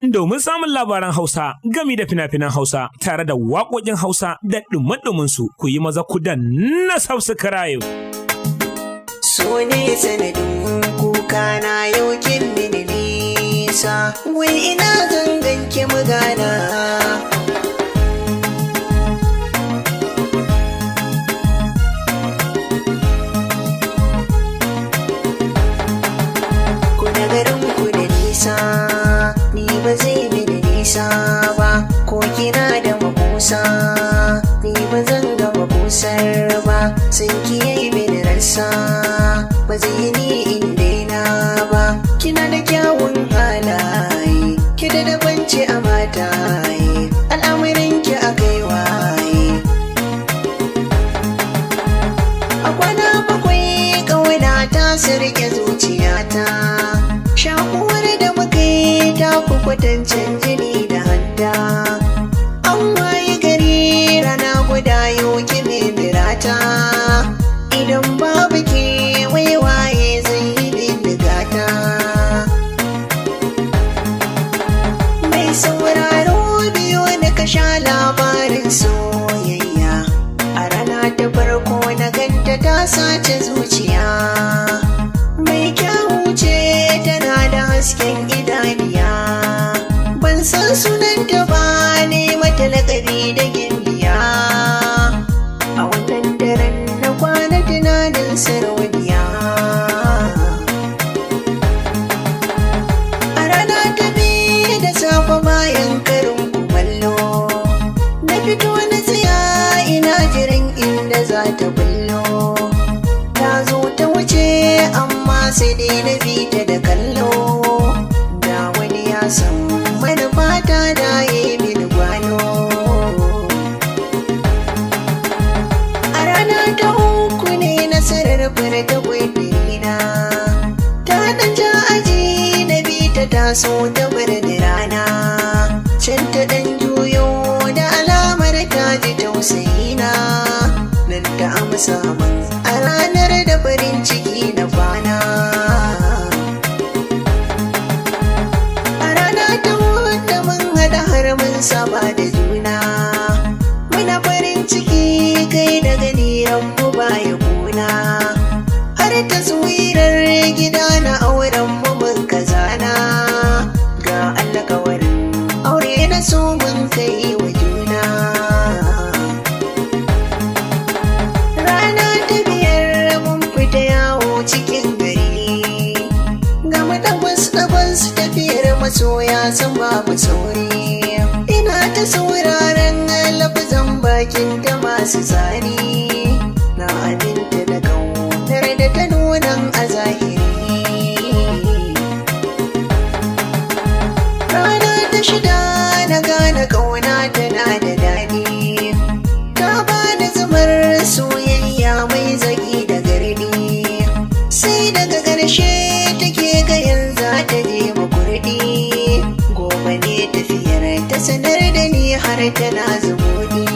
Domin samun labaran Hausa gami da fina-finan Hausa tare da waƙoƙin Hausa da ɗumin-ɗuminsu ku yi maza ku danna subscribe. So ne sanadin kuka na yau kin mini nisa, wai ina zangan ki magana. Ku da garin ku da nisa, ni ba zai mini nisa ba, ko kina da makusa, ni ba zan ga makusar ba, sun kiyaye mini rasa. Ba zai ni in daina ba, kina da kyawun halaye, ki da dabanci a mataye, al'amuran ki a kai waye. A kwana bakwai ƙauna ta sirke zuciyata, shakuwar da muka yi ta fi kwatancin jini da hanta. An waye gari rana guda yau ki mirata, idan babu ki waye zai yi bindigata. Mai sauraro biyu da ka sha labarin soyayya, a rana ta farko na ganta ta sace zuciya. Mai kyawu ce tana da hasken idaniya, ban san sunanta ba ne mata lakabi da gimbiya. A wannan daren na kwana tunanin sarauniya. A rana ta biyu da safe bayan karin kumallo, na fito na tsaya ina jiran inda za ta bullo. Ta zo ta wuce amma sai dai na bi ta da kallo, da wani ya san manufata da ya yi mini gwano. A rana ta uku ne nasarar furta gwaiɗina, ta ɗan ja aji na bi ta taso ta bar da rana. Can ta ɗan juyo da alamar ta ji tausayina, nan ta amsa min a ranar da farin ciki na kwana. A rana ta huɗu mun haɗa har mun saba da juna, muna farin ciki kai da gani ranmu baya kuna. Har taswirar gida na auren mu mun kazana, ga alƙawarin aure na so mun kai wa juna. Rana ta biyar mun fita yawo cikin gari, ga mu ɗabas tafiyar masoya sun babu sauri. Ina ta sauraren lafazan bakin ta masu tsari, na aminta da ƙaunar da ta nunan a zahiri. Rana ta shida na gane ƙauna tana da daɗi, ta ba da zubar soyayya mai zagi da gardi. Sai daga ƙarshe take ga yanzu ta je makurdi, gobe ne tafiyar ta sanar da ni har tana zumuɗi.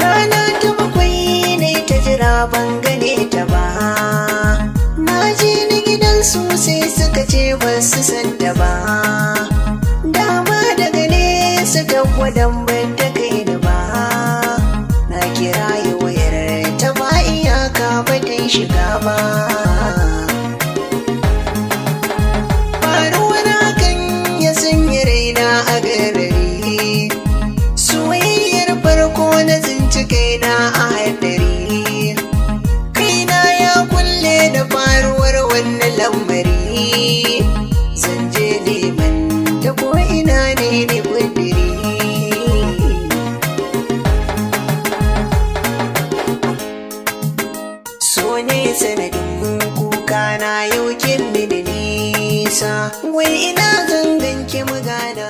Rana ta bakwai ne ta jira ban gane ta ba, na je ni gidansu sai suka ce ba su san ta ba. Dama daga nesa ta gwadon ban ta kai da ba, na kira yi wayar ta ba iyaka ba ta yi shiga ba. Faruwar hakan ya sanya raina a garari, soyayyar farko na tsinci kaina a haɗari. Kaina ya kulle da faruwar wannan lamari, zan je neman ta ko ina ne ne kudiri. So ne sanadin kuka na yau kin mini nisa, wai ina zangan ki magana.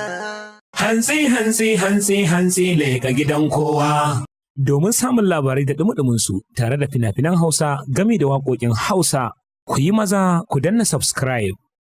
Hantsi leka gidan kowa. Domin samun labarai da ɗumi-ɗuminsu tare da fina-finan Hausa gami da waƙoƙin Hausa, ku yi maza ku danna subscribe.